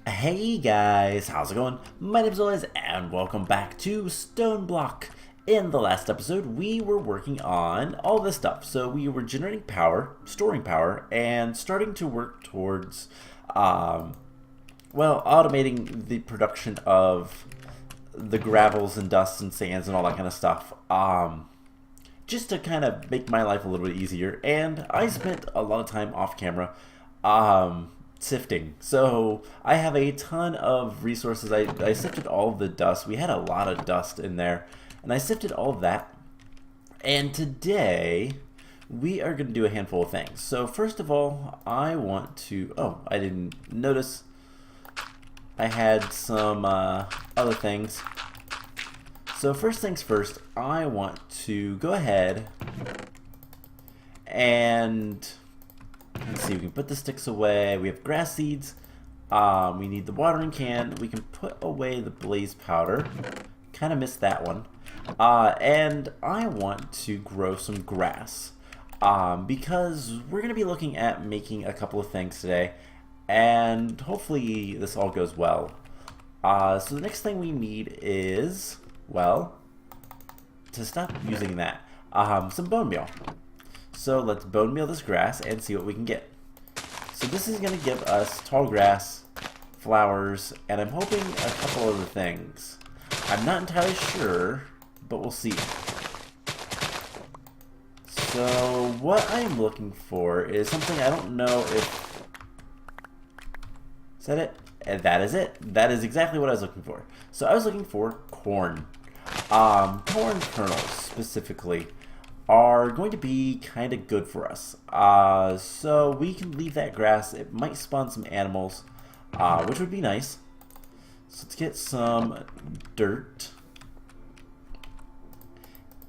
Hey guys, how's it going? My name's Elias and welcome back to StoneBlock. In the last episode, we were working on all this stuff. So we were generating power, storing power, and starting to work towards, automating the production of the gravels and dusts and sands and all that kind of stuff. Just to kind of make my life a little bit easier. And I spent a lot of time off camera, sifting. So I have a ton of resources. I sifted all of the dust. We had a lot of dust in there, and I sifted all of that. And today we are going to do a handful of things. So first of all, I want to, I didn't notice I had some other things. So first things first, I want to go ahead and let's see, we can put the sticks away. We have grass seeds. We need the watering can. We can put away the blaze powder. Kind of missed that one. And I want to grow some grass. Because we're going to be looking at making a couple of things today. And hopefully this all goes well. So the next thing we need is, well, to stop using that, some bone meal. So let's bone meal this grass and see what we can get. So this is going to give us tall grass, flowers, and I'm hoping a couple other things. I'm not entirely sure, but we'll see. So what I'm looking for is something I don't know if... Is that it? And that is it. That is exactly what I was looking for. So I was looking for corn. Corn kernels specifically are going to be kind of good for us. So we can leave that grass. It might spawn some animals, which would be nice. So let's get some dirt.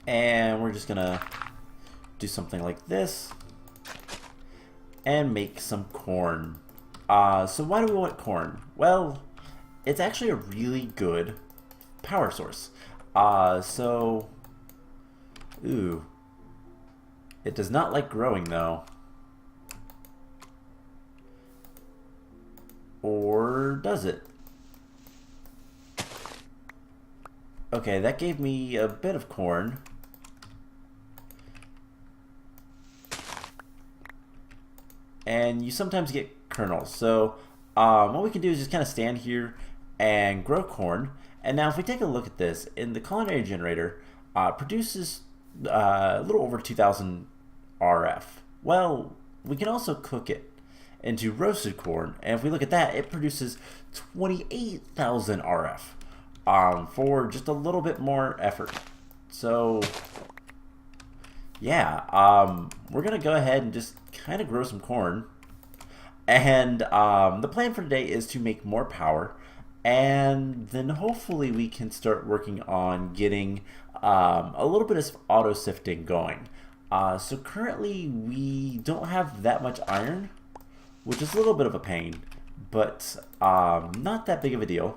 And we're just gonna do something like this and make some corn. So why do we want corn? Well, it's actually a really good power source. Ooh. It does not like growing, though. Or does it? Okay, that gave me a bit of corn. And you sometimes get kernels. So what we can do is just kind of stand here and grow corn. And now if we take a look at this, in the Culinary Generator, produces a little over 2,000 RF. Well, we can also cook it into roasted corn, and if we look at that, it produces 28,000 RF for just a little bit more effort. So yeah, we're gonna go ahead and just kind of grow some corn, and the plan for today is to make more power, and then hopefully we can start working on getting a little bit of auto sifting going. So currently we don't have that much iron, which is a little bit of a pain, but not that big of a deal.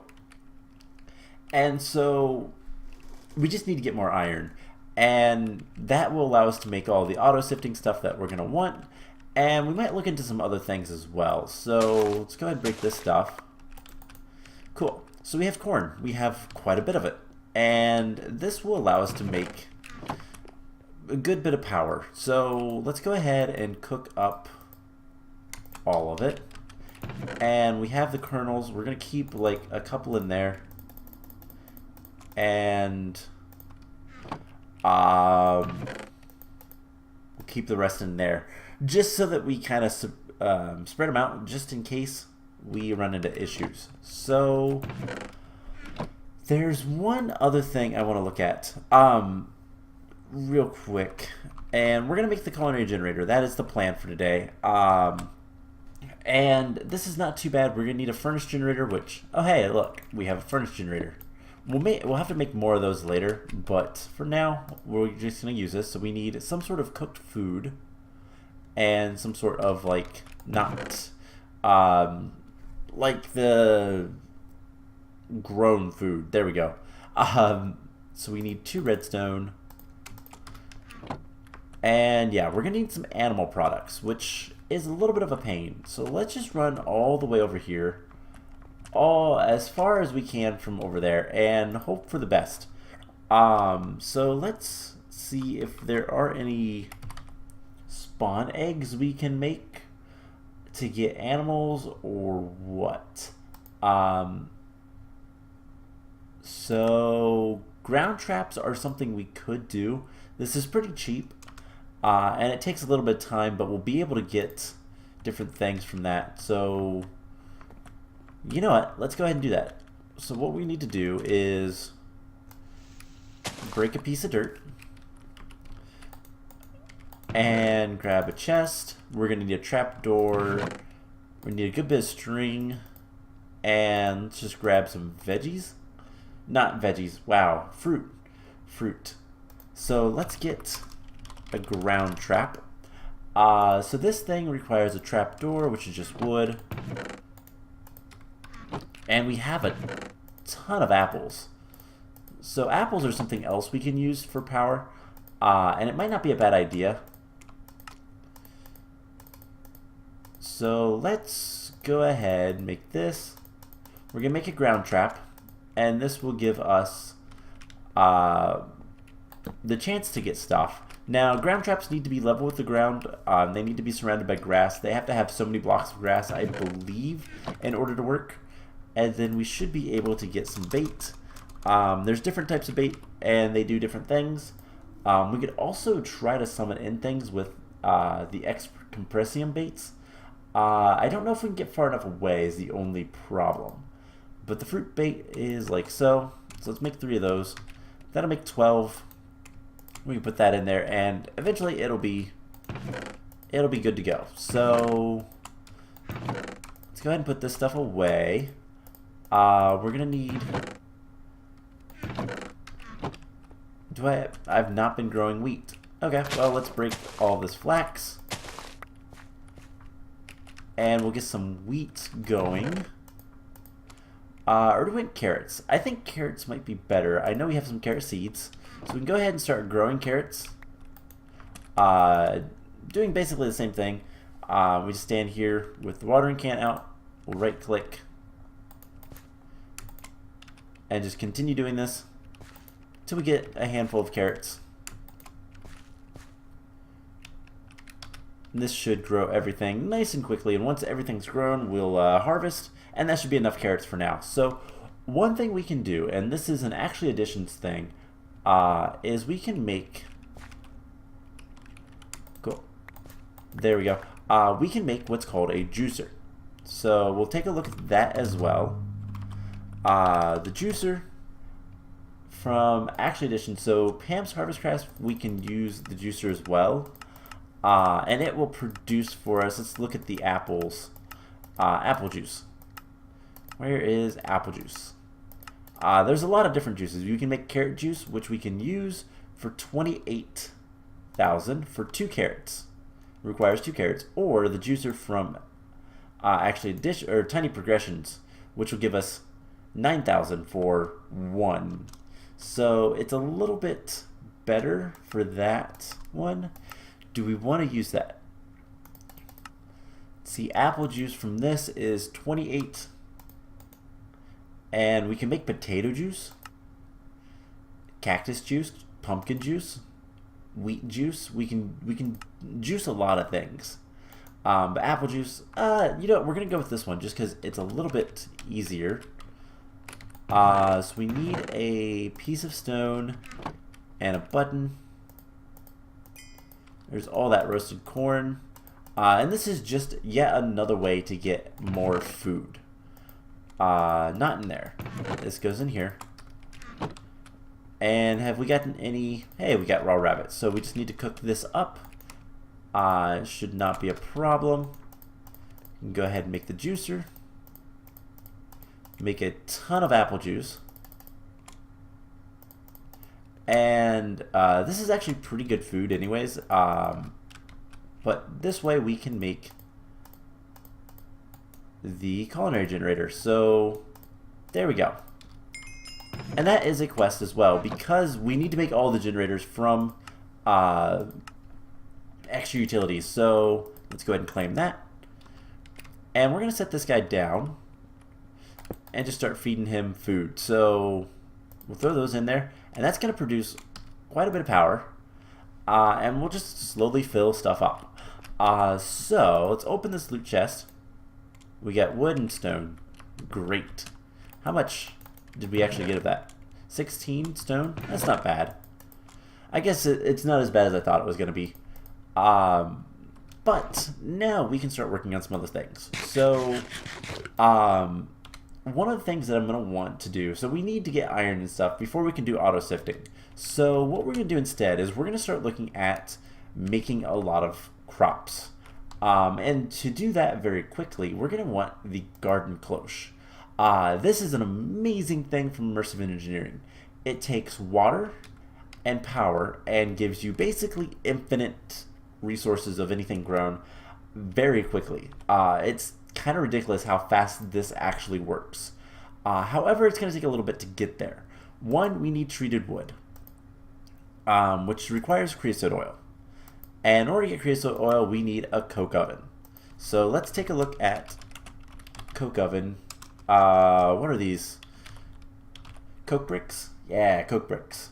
And so we just need to get more iron, and that will allow us to make all the auto sifting stuff that we're going to want, and we might look into some other things as well. So let's go ahead and break this stuff. Cool. So we have corn. We have quite a bit of it, and this will allow us to make a good bit of power. So let's go ahead and cook up all of it. And we have the kernels. We're going to keep like a couple in there. And we'll keep the rest in there, just so that we kind of spread them out just in case we run into issues. So there's one other thing I want to look at real quick, and we're gonna make the Culinary Generator. That is the plan for today. And this is not too bad. We're gonna need a furnace generator, which, oh hey, look, we have a furnace generator. We'll have to make more of those later, but for now we're just gonna use this. So we need some sort of cooked food and some sort of like not like the grown food. There we go. So we need 2 redstone. And yeah, we're gonna need some animal products, which is a little bit of a pain. So let's just run all the way over here all as far as we can from over there and hope for the best. So let's see if there are any spawn eggs we can make to get animals or what. So ground traps are something we could do. This is pretty cheap, and it takes a little bit of time, but we'll be able to get different things from that. So you know what? Let's go ahead and do that. So what we need to do is break a piece of dirt and grab a chest. We're going to need a trapdoor. We need a good bit of string, and let's just grab some veggies. Not veggies. Wow, fruit. So let's get a ground trap. So this thing requires a trapdoor, which is just wood. And we have a ton of apples. So apples are something else we can use for power. And it might not be a bad idea. So let's go ahead and make this. We're going to make a ground trap. And this will give us the chance to get stuff. Now, ground traps need to be level with the ground. They need to be surrounded by grass. They have to have so many blocks of grass, I believe, in order to work. And then we should be able to get some bait. There's different types of bait, and they do different things. We could also try to summon in things with the compressium baits. I don't know if we can get far enough away is the only problem. But the fruit bait is like so. So let's make 3 of those. That'll make 12. We can put that in there, and eventually it'll be good to go. So let's go ahead and put this stuff away. We're gonna need. I've not been growing wheat. Okay, well let's break all this flax, and we'll get some wheat going. Or do we want carrots? I think carrots might be better. I know we have some carrot seeds, so we can go ahead and start growing carrots. Doing basically the same thing. We just stand here with the watering can out. We'll right click and just continue doing this till we get a handful of carrots. And this should grow everything nice and quickly, and once everything's grown, we'll harvest, and that should be enough carrots for now. So one thing we can do, and this is an actually additions thing, is we can make, cool, there we go, we can make what's called a juicer. So we'll take a look at that as well. The juicer from actually addition, so Pam's Harvest Crafts, we can use the juicer as well. And it will produce for us, let's look at the apples, apple juice. Where is apple juice? There's a lot of different juices. You can make carrot juice, which we can use for 28,000 for 2 carrots. It requires 2 carrots, or the juicer from actually tiny progressions, which will give us 9,000 for 1. So it's a little bit better for that one. Do we want to use that? See, apple juice from this is 28, and we can make potato juice, cactus juice, pumpkin juice, wheat juice. We can juice a lot of things. But apple juice, you know, we're gonna go with this one just because it's a little bit easier. So we need a piece of stone and a button. There's all that roasted corn. And this is just yet another way to get more food. Not in there. This goes in here. And have we gotten any... Hey, we got raw rabbit. So we just need to cook this up. Should not be a problem. You can go ahead and make the juicer. Make a ton of apple juice. And this is actually pretty good food anyways. But this way we can make the Culinary Generator. So there we go. And that is a quest as well, because we need to make all the generators from extra utilities. So let's go ahead and claim that. And we're going to set this guy down. and just start feeding him food. So we'll throw those in there, and that's going to produce quite a bit of power, and we'll just slowly fill stuff up. So let's open this loot chest. We got wood and stone. Great. How much did we actually get of that? 16 stone? That's not bad. I guess it's not as bad as I thought it was going to be. But now we can start working on some other things. So, one of the things that I'm going to want to do, so we need to get iron and stuff before we can do auto sifting. So what we're going to do instead is we're going to start looking at making a lot of crops. And to do that very quickly, we're going to want the garden cloche. This is an amazing thing from immersive engineering. It takes water and power and gives you basically infinite resources of anything grown very quickly. It's kind of ridiculous how fast this actually works. However, it's going to take a little bit to get there. One, we need treated wood, which requires creosote oil. And in order to get creosote oil, we need a coke oven. So let's take a look at coke oven. What are these? Coke bricks? Yeah, coke bricks.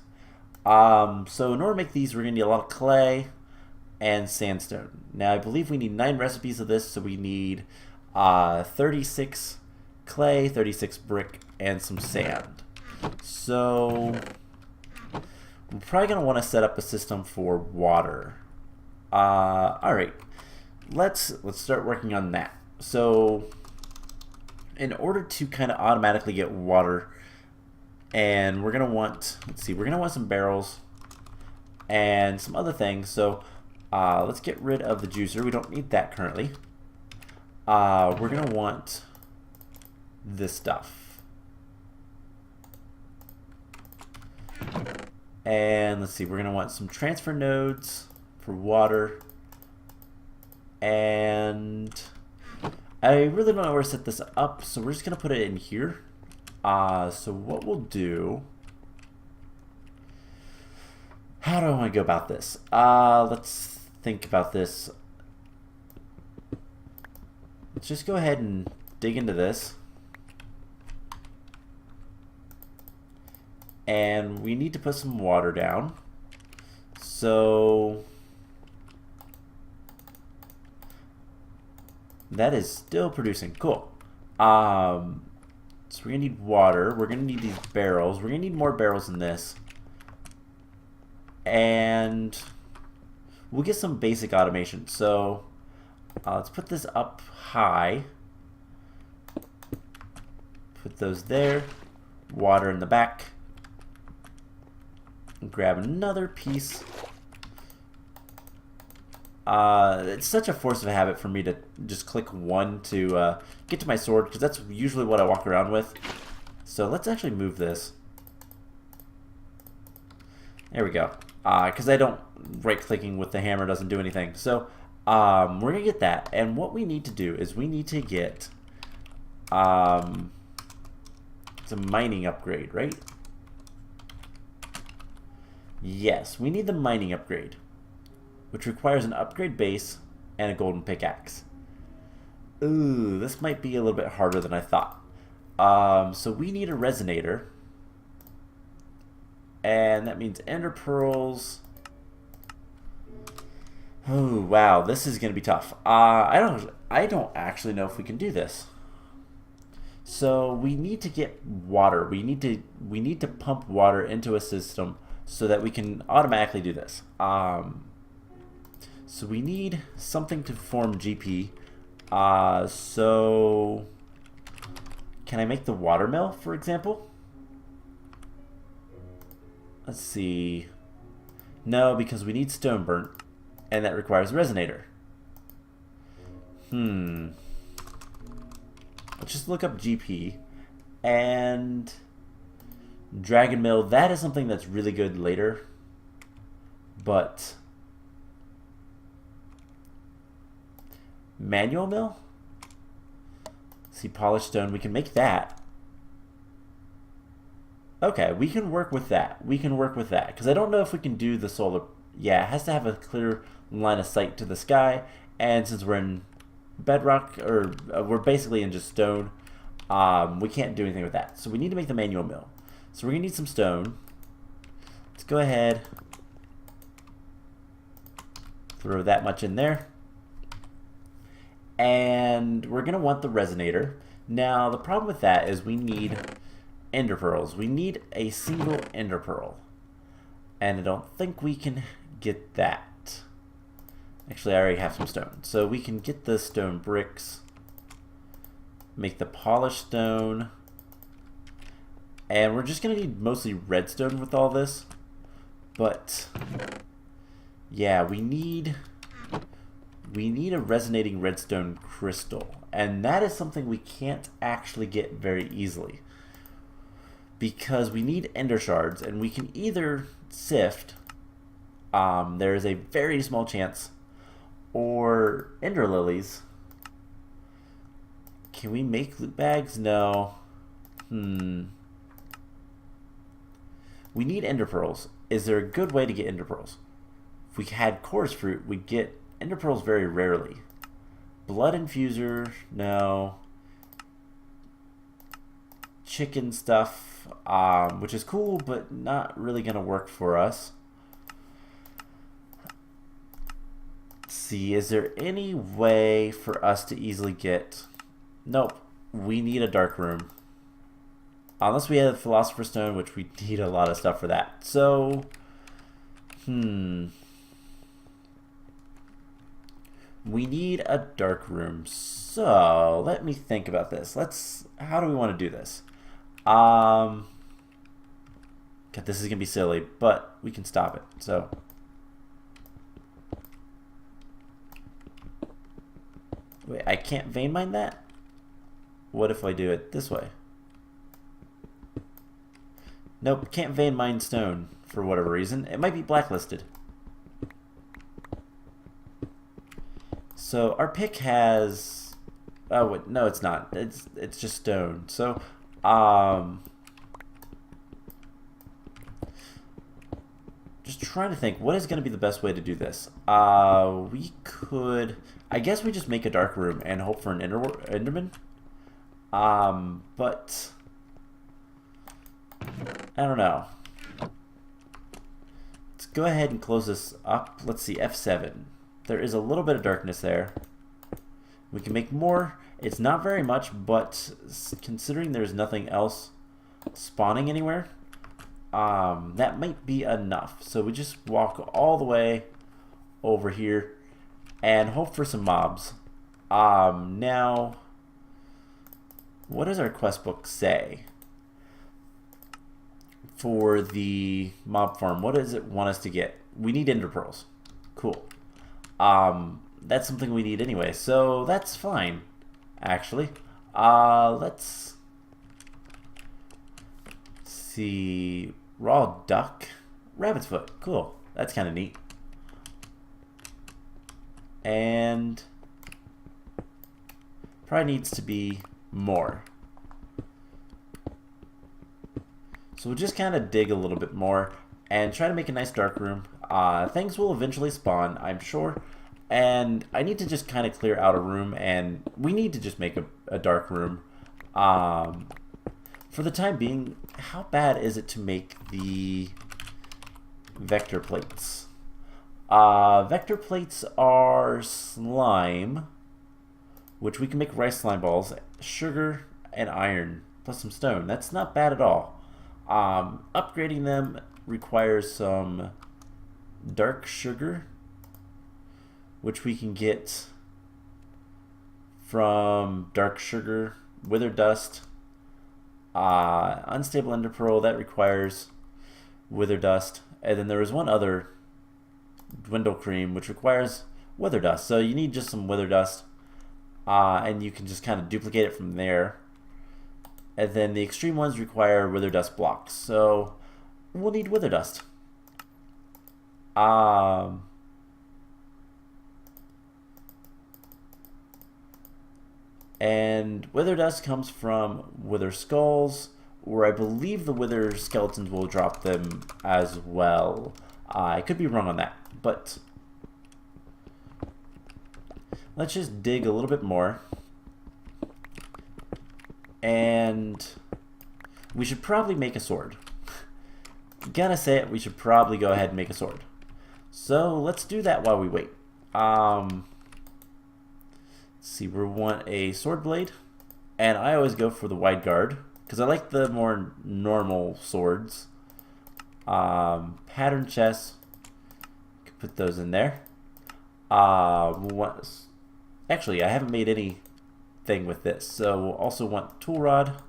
So in order to make these, we're going to need a lot of clay and sandstone. Now, I believe we need 9 recipes of this, so we need 36 clay, 36 brick, and some sand. So we're probably going to want to set up a system for water. Alright, let's start working on that. So in order to kind of automatically get water, and we're going to want, we're going to want some barrels and some other things. So let's get rid of the juicer. We don't need that currently. We're going to want this stuff. And let's see, we're going to want some transfer nodes for water. And I really don't know where to set this up, so we're just going to put it in here. So what we'll do, how do I want to go about this? Let's think about this. Let's just go ahead and dig into this. And we need to put some water down. So that is still producing. Cool. So we're going to need water. We're going to need these barrels. We're going to need more barrels than this. And we'll get some basic automation. So let's put this up high. Put those there. Water in the back. Grab another piece. It's such a force of habit for me to just click 1 to get to my sword, because that's usually what I walk around with. So let's actually move this. There we go. Because I don't, right-clicking with the hammer doesn't do anything. So we're going to get that. And what we need to do is we need to get some mining upgrade, right? Yes, we need the mining upgrade, which requires an upgrade base and a golden pickaxe. Ooh, this might be a little bit harder than I thought. So we need a resonator, and that means ender pearls. Oh wow, this is gonna be tough. I don't actually know if we can do this. So we need to get water. We need to pump water into a system so that we can automatically do this. So we need something to form GP. So can I make the water mill, for example? Let's see. No, because we need stone burnt, and that requires a resonator. Let's just look up GP and Dragon Mill. That is something that's really good later, but manual mill? See, polished stone, we can make that. Okay, we can work with that. We can work with that, because I don't know if we can do the solar. Yeah, it has to have a clear line of sight to the sky, and since we're in bedrock, or we're basically in just stone, we can't do anything with that. So we need to make the manual mill. So we're going to need some stone. Let's go ahead, throw that much in there. And we're going to want the resonator. Now, the problem with that is we need ender pearls. We need a single ender pearl. And I don't think we can get that. Actually, I already have some stone. So we can get the stone bricks, make the polished stone, and we're just going to need mostly redstone with all this. But yeah, we need a resonating redstone crystal, and that is something we can't actually get very easily because we need ender shards, and we can either sift, there is a very small chance, or ender lilies. Can we make loot bags? No. We need ender pearls. Is there a good way to get ender pearls? If we had chorus fruit, we'd get ender pearls very rarely. Blood infuser, no. Chicken stuff, which is cool, but not really gonna work for us. Let's see, is there any way for us to easily get... Nope, we need a dark room. Unless we have Philosopher's Stone, which we need a lot of stuff for that. So, we need a dark room. So, let me think about this. How do we want to do this? God, this is going to be silly, but we can stop it. So, wait, I can't vein mine that? What if I do it this way? Nope, can't vein mine stone for whatever reason. It might be blacklisted. So our pick has... Oh, wait, no, it's not. It's just stone. So, just trying to think, what is going to be the best way to do this? We could... I guess we just make a dark room and hope for an Enderman. But... I don't know. Let's go ahead and close this up. Let's see, F7. There is a little bit of darkness there. We can make more. It's not very much, but considering there's nothing else spawning anywhere, that might be enough. So we just walk all the way over here and hope for some mobs. Now, what does our quest book say? For the mob farm, what does it want us to get? We need ender pearls. Cool. That's something we need anyway, so that's fine, actually. Let's see. Raw duck, rabbit's foot. Cool. That's kind of neat. And probably needs to be more. So we'll just kind of dig a little bit more and try to make a nice dark room. Things will eventually spawn, I'm sure. And I need to just kind of clear out a room, and we need to just make a dark room. For the time being, how bad is it to make the vector plates? Vector plates are slime, which we can make rice slime balls, sugar, and iron, plus some stone. That's not bad at all. Upgrading them requires some dark sugar, which we can get from dark sugar, wither dust, unstable ender pearl, that requires wither dust, and then there is one other, dwindle cream, which requires wither dust. So you need just some wither dust, and you can just kind of duplicate it from there. And then the extreme ones require wither dust blocks. So we'll need wither dust. And wither dust comes from wither skulls, or I believe the wither skeletons will drop them as well. I could be wrong on that, but let's just dig a little bit more. And we should probably make a sword. Gotta say it, we should probably go ahead and make a sword. So let's do that while we wait. Let's see, we want a sword blade. And I always go for the wide guard, because I like the more normal swords. Pattern chests. Can put those in there. Actually, I haven't made anything with this. So we'll also want tool rod.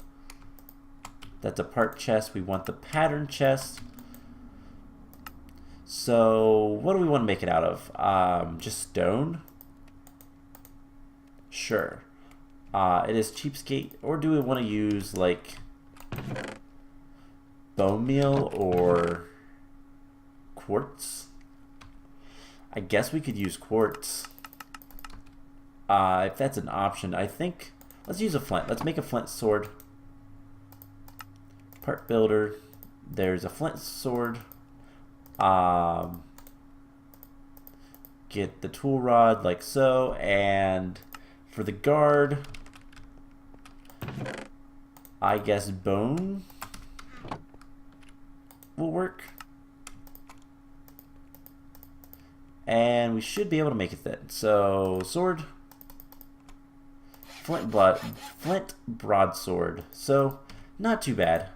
That's a part chest. We want the pattern chest. So what do we want to make it out of? Just stone? Sure. It is cheapskate. Or do we want to use like bone meal or quartz? I guess we could use quartz. If that's an option, I think let's use a flint. Let's make a flint sword. Part builder. There's a flint sword. Get the tool rod like so, and for the guard, I guess bone will work. And we should be able to make it then. So sword, flint broadsword. So not too bad.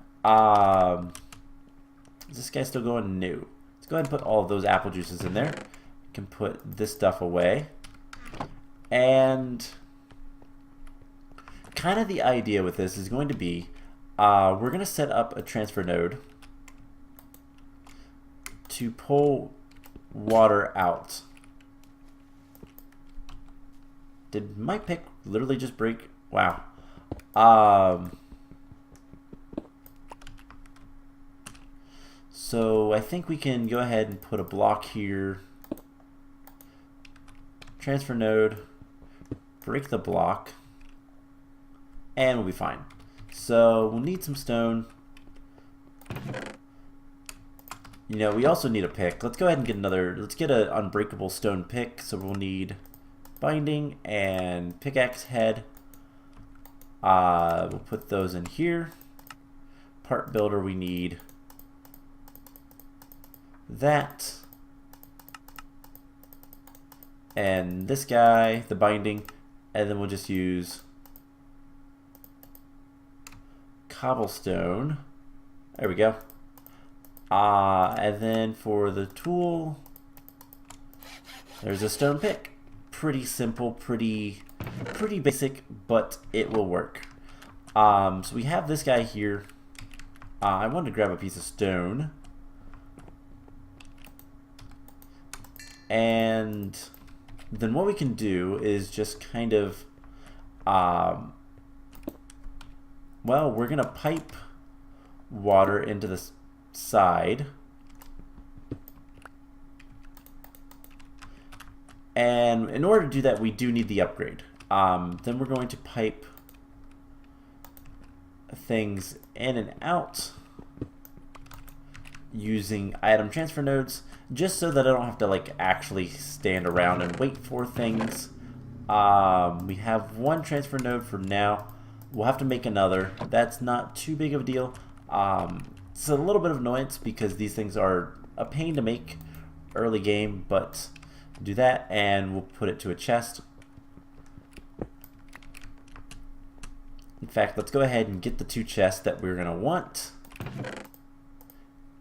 Is this guy still going? No. Let's go ahead and put all of those apple juices in there. We can put this stuff away. And kind of the idea with this is going to be we're going to set up a transfer node to pull water out. Did my pick literally just break? Wow. So I think we can go ahead and put a block here. Transfer node. Break the block. And we'll be fine. So we'll need some stone. You know, we also need a pick. Let's go ahead and get another. Let's get an unbreakable stone pick. So we'll need binding and pickaxe head. We'll put those in here. Part builder, we need that. And this guy, the binding. And then we'll just use cobblestone. There we go. And then for the tool, there's a stone pick. Pretty simple, pretty basic, but it will work. So we have this guy here. I wanted to grab a piece of stone. And then what we can do is just kind of, well, we're going to pipe water into the side. And in order to do that, we do need the upgrade. Then we're going to pipe things in and out using item transfer nodes, just so that I don't have to like actually stand around and wait for things. We have one transfer node for now. We'll have to make another. That's not too big of a deal. It's a little bit of annoyance because these things are a pain to make early game, but do that and we'll put it to a chest. In fact, let's go ahead and get the two chests that we're going to want.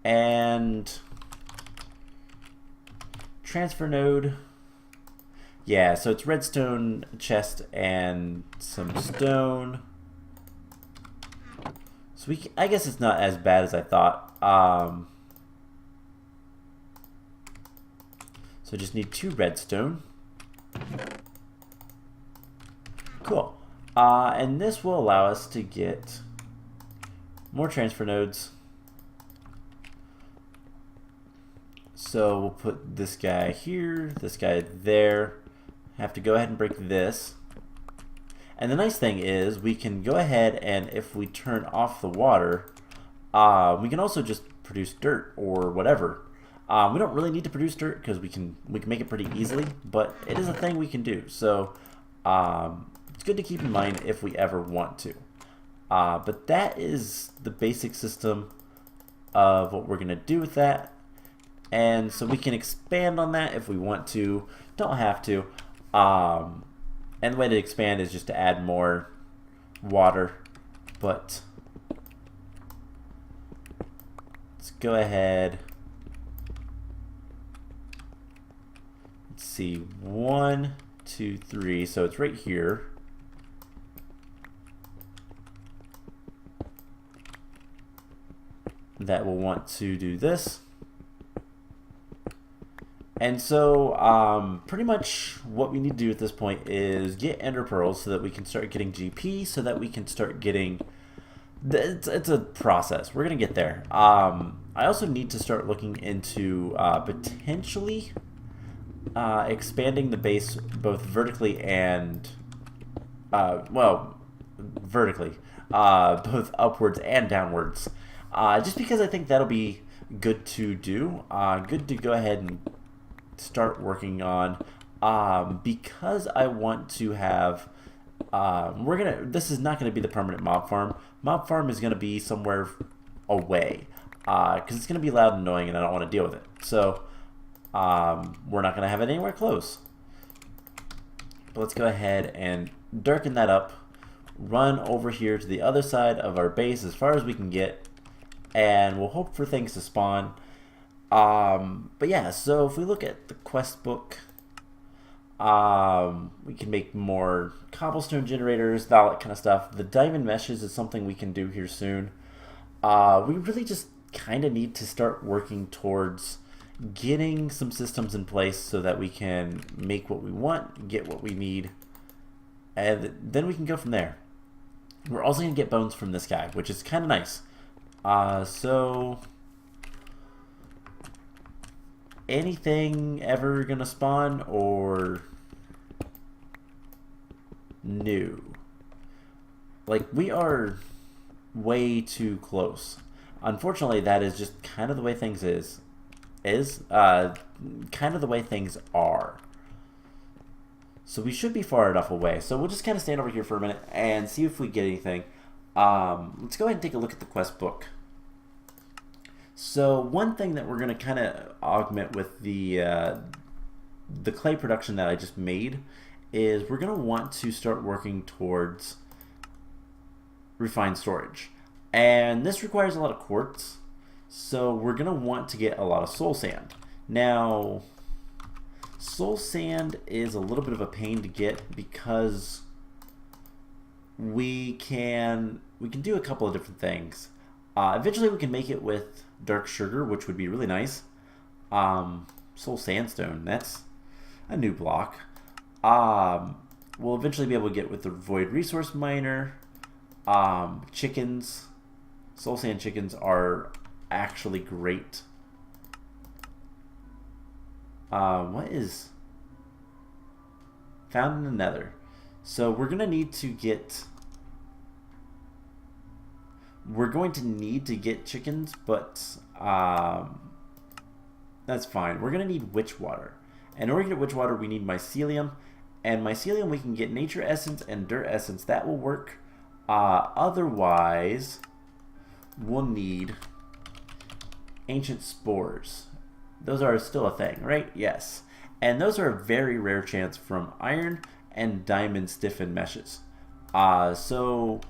And transfer node. Yeah, so it's redstone chest and some stone. So I guess it's not as bad as I thought. So just need 2 redstone. Cool. And this will allow us to get more transfer nodes. So we'll put this guy here, this guy there. Have to go ahead and break this. And the nice thing is we can go ahead and if we turn off the water, we can also just produce dirt or whatever. We don't really need to produce dirt because we can make it pretty easily, but it is a thing we can do. So it's good to keep in mind if we ever want to. But that is the basic system of what we're going to do with that. And so we can expand on that if we want to. Don't have to. And the way to expand is just to add more water. But let's go ahead. Let's see. 1, 2, 3. So it's right here. That will want to do this. And so pretty much what we need to do at this point is get ender pearls so that we can start getting GP, so that we can start getting, it's a process. We're going to get there. I also need to start looking into potentially expanding the base both vertically and, well, vertically, both upwards and downwards. Just because I think that'll be good to do, good to go ahead and start working on, because I want to have, this is not going to be the permanent mob farm. Mob farm is going to be somewhere away, because it's going to be loud and annoying and I don't want to deal with it. So we're not going to have it anywhere close. But let's go ahead and darken that up, run over here to the other side of our base as far as we can get, and we'll hope for things to spawn. But yeah, so if we look at the quest book, we can make more cobblestone generators, all that kind of stuff. The diamond meshes is something we can do here soon. We really just kind of need to start working towards getting some systems in place so that we can make what we want, get what we need, and then we can go from there. We're also going to get bones from this guy, which is kind of nice. So anything ever gonna spawn or new? Like, we are way too close. Unfortunately, that is just kind of the way things kind of the way things are. So we should be far enough away. So we'll just kind of stand over here for a minute and see if we get anything. Let's go ahead and take a look at the quest book. So one thing that we're going to kind of augment with the clay production that I just made is we're going to want to start working towards refined storage. And this requires a lot of quartz, so we're going to want to get a lot of soul sand. Now, soul sand is a little bit of a pain to get because we can do a couple of different things. Eventually we can make it with dark sugar, which would be really nice. Soul sandstone, that's a new block. We'll eventually be able to get with the void resource miner. Chickens, soul sand chickens are actually great. What is found in the nether? So we're gonna need to get chickens, but that's fine. We're gonna need witch water. In order to get witch water, we need mycelium, and mycelium we can get nature essence and dirt essence. That will work. Otherwise, we'll need ancient spores. Those are still a thing, right? Yes. And those are a very rare chance from iron and diamond stiffened meshes. So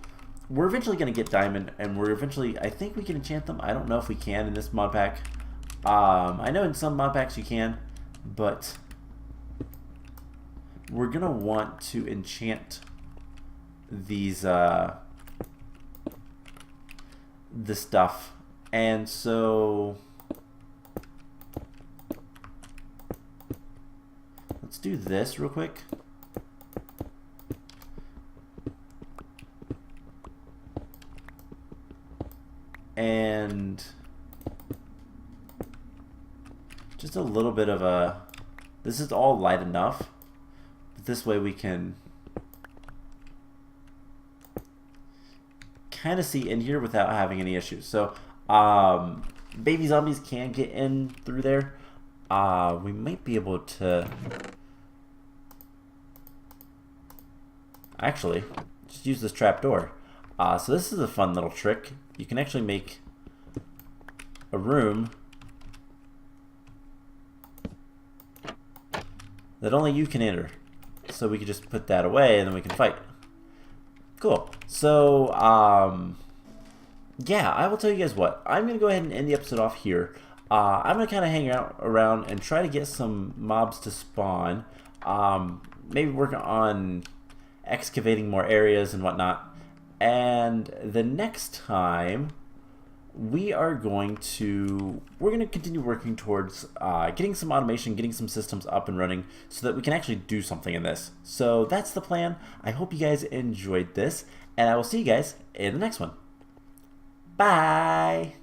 we're eventually going to get diamond, and we're eventually, I think we can enchant them. I don't know if we can in this mod pack. I know in some mod packs you can, but we're going to want to enchant these the stuff. And so let's do this real quick. And just a little bit of a, this is all light enough, but this way we can kind of see in here without having any issues. So baby zombies can get in through there. We might be able to actually just use this trapdoor. So this is a fun little trick. You can actually make a room that only you can enter. So we could just put that away and then we can fight. Cool. So, yeah, I will tell you guys what. I'm going to go ahead and end the episode off here. I'm going to kind of hang out around and try to get some mobs to spawn. Maybe work on excavating more areas and whatnot. And the next time, we're going to continue working towards getting some automation, getting some systems up and running so that we can actually do something in this. So that's the plan. I hope you guys enjoyed this, and I will see you guys in the next one. Bye!